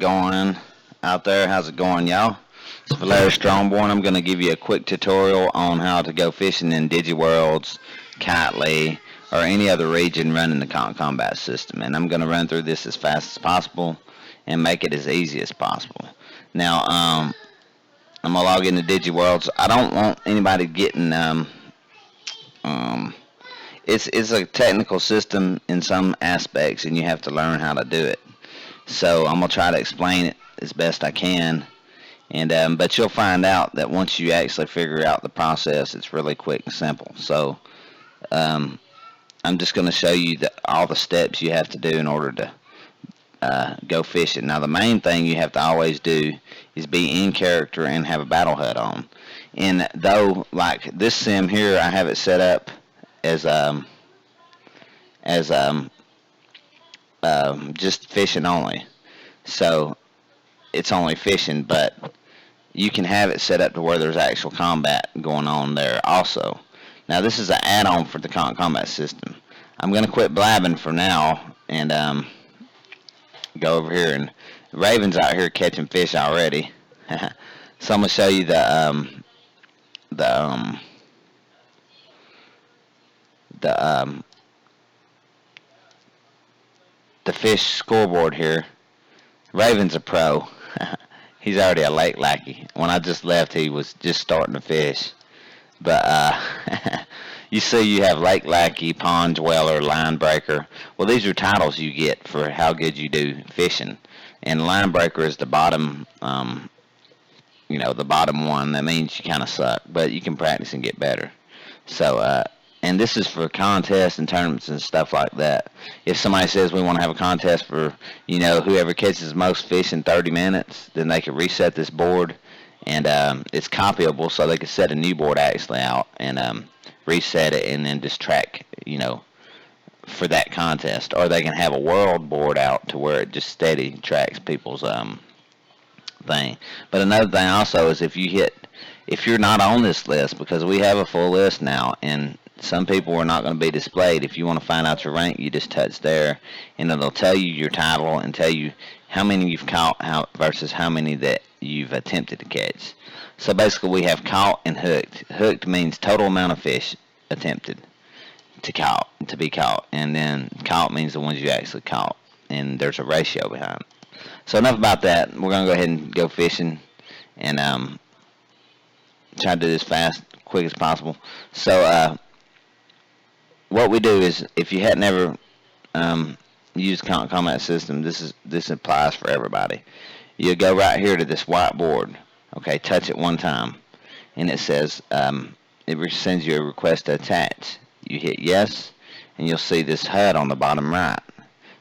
going out there? How's it going, y'all? It's Valeri Strongborn. I'm going to give you a quick tutorial on how to go fishing in DigiWorld's, Kitely, or any other region running the combat system. And I'm going to run through this as fast as possible and make it as easy as possible. Now, I'm going to log into DigiWorlds. I don't want anybody getting... Um, it's a technical system in some aspects, and you have to learn how to do it. So I'm gonna try to explain it as best I can, and but you'll find out that once you actually figure out the process, it's really quick and simple. So um, I'm just gonna show you all the steps you have to do in order to go fishing. Now the main thing you have to always do is be in character and have a battle HUD on. And though like this sim here, I have it set up as as just fishing only. So it's only fishing, but you can have it set up to where there's actual combat going on there also. Now this is an add-on for the combat system. I'm gonna quit blabbing for now and go over here, and Raven's out here catching fish already. So I'm gonna show you the um, the um, the fish scoreboard here. Raven's a pro. He's already a lake lackey. When I just left, he was just starting to fish. But you see, you have lake lackey, pond dweller, line breaker. Well, these are titles you get for how good you do fishing. And line breaker is the bottom, the bottom one. That means you kind of suck, but you can practice and get better. So, and this is for contests and tournaments and stuff like that. If somebody says we want to have a contest for, whoever catches the most fish in 30 minutes, then they can reset this board, and it's copyable, so they can set a new board actually out and reset it and then just track, for that contest. Or they can have a world board out to where it just steady tracks people's thing. But another thing also is if you're not on this list, because we have a full list now, and some people are not going to be displayed. If you want to find out your rank, you just touch there, and it'll tell you your title and tell you how many you've caught versus how many that you've attempted to catch. So basically we have caught and hooked. Hooked means total amount of fish attempted to be caught, and then caught means the ones you actually caught, and there's a ratio behind it. So enough about that. We're going to go ahead and go fishing and try to do this fast, quick as possible. So what we do is, if you had never used combat system, this applies for everybody. You go right here to this whiteboard. Okay, touch it one time, and it says it sends you a request to attach. You hit yes, and you'll see this HUD on the bottom right.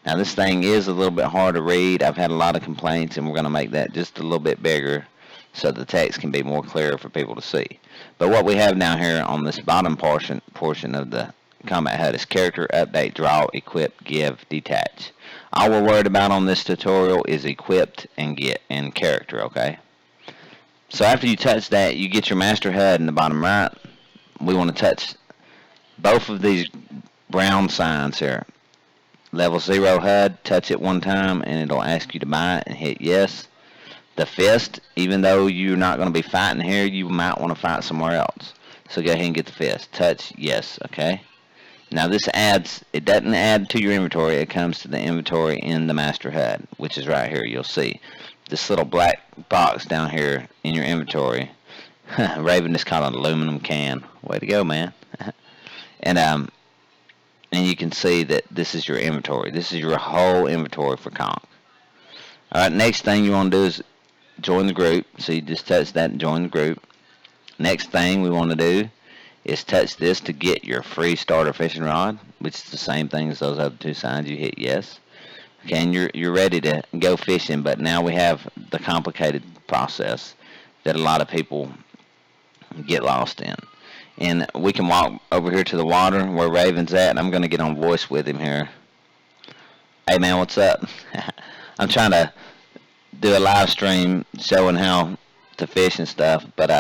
Now this thing is a little bit hard to read. I've had a lot of complaints, and we're going to make that just a little bit bigger so the text can be more clear for people to see. But what we have now here on this bottom portion of the combat HUD is character, update, draw, equip, give, detach. All we're worried about on this tutorial is equipped and get and character, okay? So after you touch that, you get your master HUD in the bottom right. We want to touch both of these brown signs here. Level 0 HUD, touch it one time and it'll ask you to buy it and hit yes. The fist, even though you're not going to be fighting here, you might want to fight somewhere else. So go ahead and get the fist. Touch yes, okay? Now this it doesn't add to your inventory, it comes to the inventory in the master HUD, which is right here. You'll see this little black box down here in your inventory. Raven just caught an aluminum can. Way to go, man. And you can see that this is your inventory. This is your whole inventory for konk. Alright, next thing you want to do is join the group. So you just touch that and join the group. Next thing we want to do is touch this to get your free starter fishing rod, which is the same thing as those other two signs. You hit yes. Okay, and you're ready to go fishing, but now we have the complicated process that a lot of people get lost in. And we can walk over here to the water where Raven's at, and I'm going to get on voice with him here. Hey man, what's up? I'm trying to do a live stream showing how to fish and stuff, but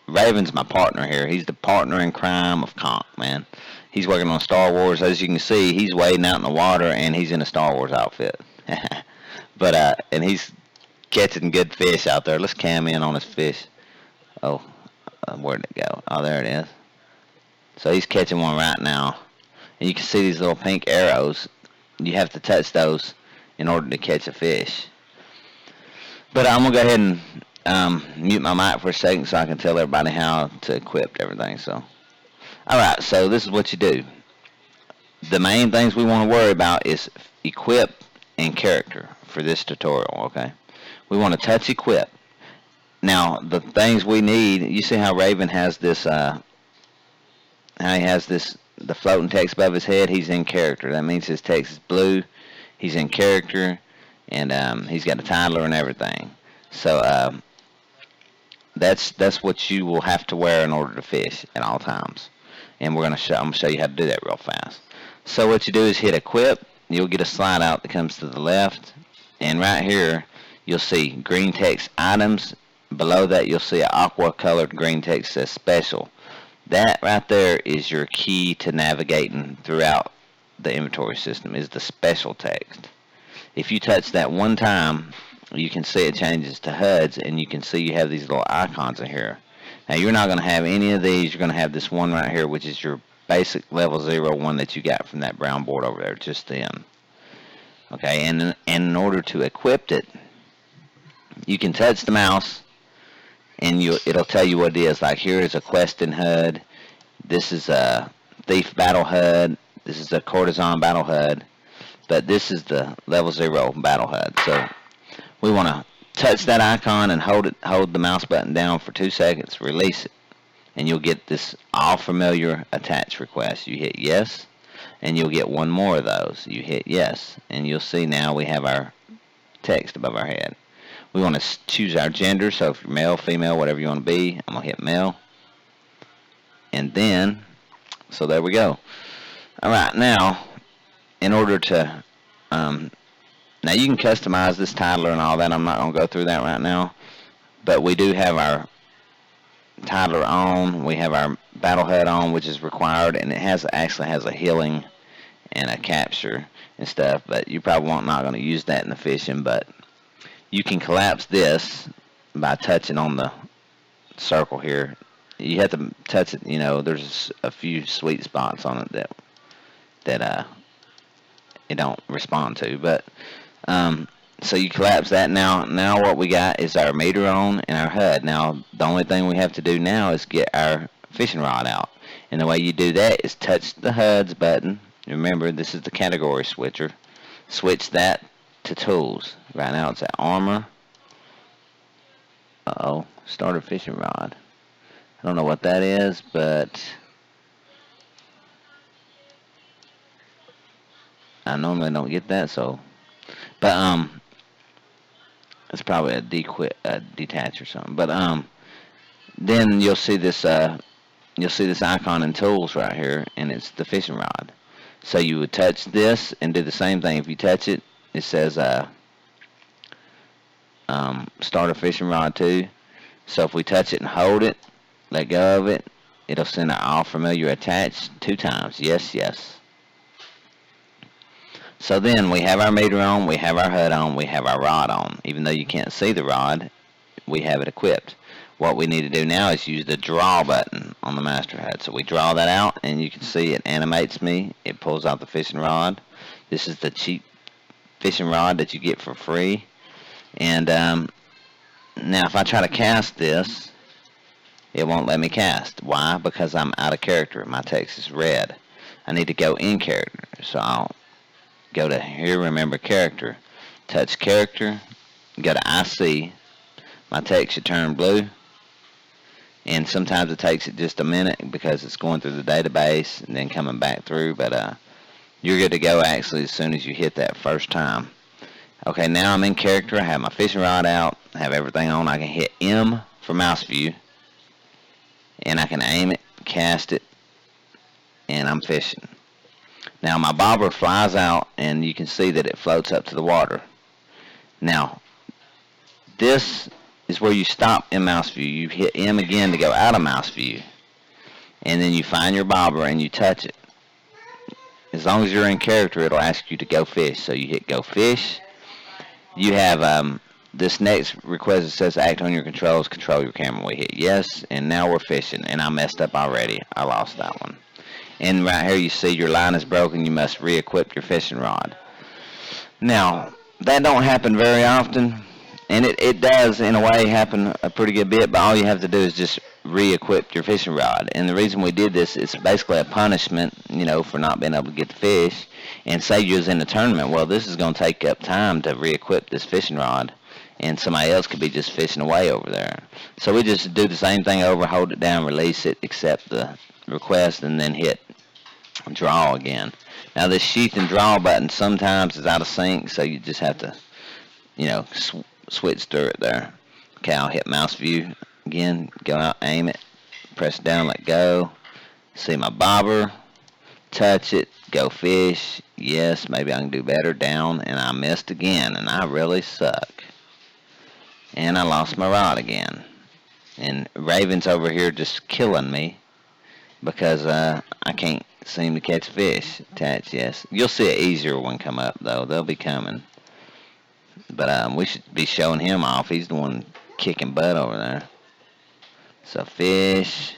Raven's my partner here. He's the partner in crime of konk, man. He's working on Star Wars. As you can see, he's wading out in the water, and he's in a Star Wars outfit. But and he's catching good fish out there. Let's cam in on his fish. Oh, where'd it go? Oh, there it is. So he's catching one right now. And you can see these little pink arrows. You have to touch those in order to catch a fish. But I'm going to go ahead and mute my mic for a second so I can tell everybody how to equip everything. So, alright, so this is what you do. The main things we want to worry about is equip and character for this tutorial, okay? We want to touch equip. Now, the things we need, you see how Raven has this, how he has this, the floating text above his head? He's in character. That means his text is blue. He's in character, and he's got a title and everything. So, that's what you will have to wear in order to fish at all times. And I'm gonna show you how to do that real fast. So what you do is hit equip. You'll get a slide out that comes to the left, and right here you'll see green text items. Below that you'll see an aqua colored green text that says special. That right there is your key to navigating throughout the inventory system, is the special text. If you touch that one time, you can see it changes to HUDs, and you can see you have these little icons in here. Now you're not going to have any of these. You're going to have this one right here, which is your basic level 0 one that you got from that brown board over there just then. Okay, and in order to equip it, you can touch the mouse, and it'll tell you what it is. Like here is a questing HUD. This is a thief battle HUD. This is a courtesan battle HUD. But this is the level 0 battle HUD. So we want to touch that icon and hold the mouse button down for 2 seconds. Release it, and you'll get this all familiar attach request. You hit yes, and you'll get one more of those. You hit yes, and you'll see now we have our text above our head. We want to choose our gender, so if you're male, female, whatever you want to be, I'm going to hit male. And then, so there we go. Alright, now, in order to, now you can customize this titler and all that. I'm not going to go through that right now. But we do have our titler on. We have our battle HUD on, which is required. And it actually has a healing and a capture and stuff. But you probably not going to use that in the fishing, but you can collapse this by touching on the circle here. You have to touch it, there's a few sweet spots on it that it don't respond to. But so you collapse that. Now what we got is our meter on and our HUD. Now the only thing we have to do now is get our fishing rod out. And the way you do that is touch the HUDs button. Remember, this is the category switcher. Switch that to tools. Right now it's at armor. Starter fishing rod. I don't know what that is, but I normally don't get that, so. But it's probably a detach or something. But then you'll see this icon in tools right here, and it's the fishing rod. So you would touch this and do the same thing. If you touch it, it says start a fishing rod too. So if we touch it and hold it, let go of it, it'll send an all familiar attach 2 times. Yes, yes. So then we have our meter on, we have our HUD on, we have our rod on. Even though you can't see the rod, we have it equipped. What we need to do now is use the draw button on the master HUD. So we draw that out, and you can see it animates me. It pulls out the fishing rod. This is the cheap fishing rod that you get for free. And now if I try to cast this, it won't let me cast. Why? Because I'm out of character. My text is red. I need to go in character. So I'll go to here, remember character. Touch character. Go to IC. My text should turn blue. And sometimes it takes it just a minute because it's going through the database and then coming back through. But you're good to go actually as soon as you hit that first time. Okay, now I'm in character. I have my fishing rod out. I have everything on. I can hit M for mouse view. And I can aim it, cast it, and I'm fishing. Now my bobber flies out, and you can see that it floats up to the water. Now, this is where you stop in mouse view. You hit M again to go out of mouse view. And then you find your bobber and you touch it. As long as you're in character, it'll ask you to go fish. So you hit go fish. You have this next request that says act on your controls, control your camera. We hit yes, and now we're fishing. And I messed up already. I lost that one. And right here you see your line is broken. You must re-equip your fishing rod. Now, that don't happen very often. And it does, in a way, happen a pretty good bit. But all you have to do is just re-equip your fishing rod. And the reason we did this is basically a punishment, for not being able to get the fish. And say you was in the tournament, well, this is going to take up time to re-equip this fishing rod. And somebody else could be just fishing away over there. So we just do the same thing over, hold it down, release it, accept the request, and then hit draw again. Now this sheath and draw button sometimes is out of sync, so you just have to, switch through it there. Okay, I'll hit mouse view again, go out, aim it, press down, let go. See my bobber, touch it, go fish. Yes, maybe I can do better. Down, and I missed again, and I really suck. And I lost my rod again. And Raven's over here just killing me because I can't seem to catch fish. Attach, yes. You'll see an easier one come up, though. They'll be coming. But we should be showing him off. He's the one kicking butt over there. So fish.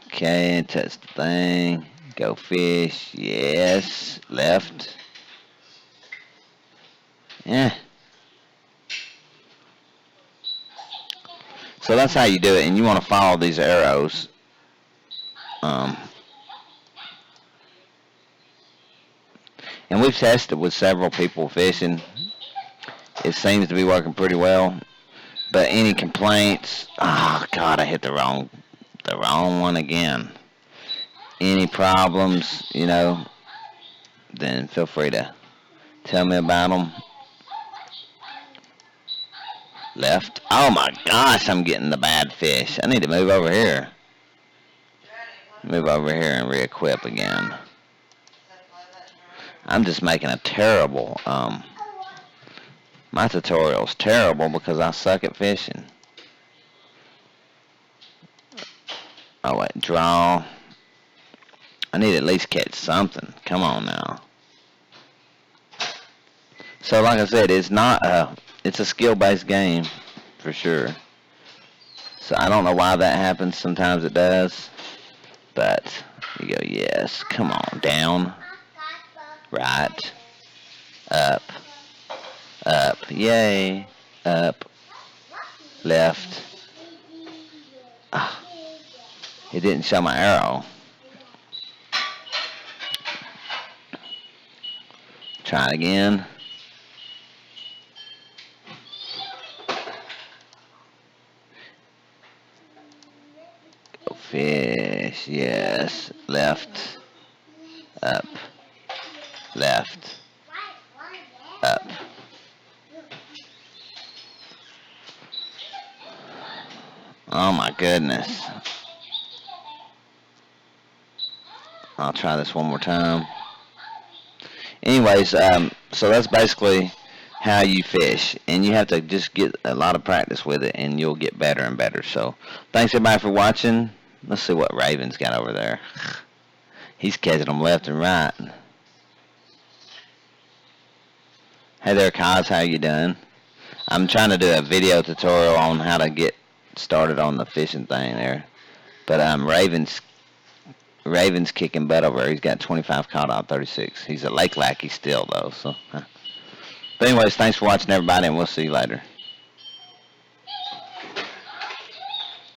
Okay, touch the thing. Go fish. Yes. Left. Yeah. So that's how you do it, and you want to follow these arrows. And we've tested with several people fishing. It seems to be working pretty well. But any complaints? Oh God, I hit the wrong one again. Any problems, then feel free to tell me about them. Left. Oh my gosh, I'm getting the bad fish. I need to move over here. Move over here and re-equip again. I'm just making a terrible, my tutorial's terrible because I suck at fishing. Oh wait, draw. I need to at least catch something. Come on now. So like I said, it's a skill-based game for sure. So I don't know why that happens. Sometimes it does. But you go, yes, come on, down, right, up, yay, up, left. It didn't show my arrow. Try it again. Go fish, yes, left, up, left, up. Oh my goodness. I'll try this one more time. Anyways, so that's basically how you fish, and you have to just get a lot of practice with it, and you'll get better and better. So thanks everybody for watching. Let's see what Raven's got over there. He's catching them left and right. Hey there, Kaz, how you doing? I'm trying to do a video tutorial on how to get started on the fishing thing there, but Raven's kicking butt over there. He's got 25 caught out 36. He's a lake lackey still though. So, but anyways, thanks for watching everybody, and we'll see you later.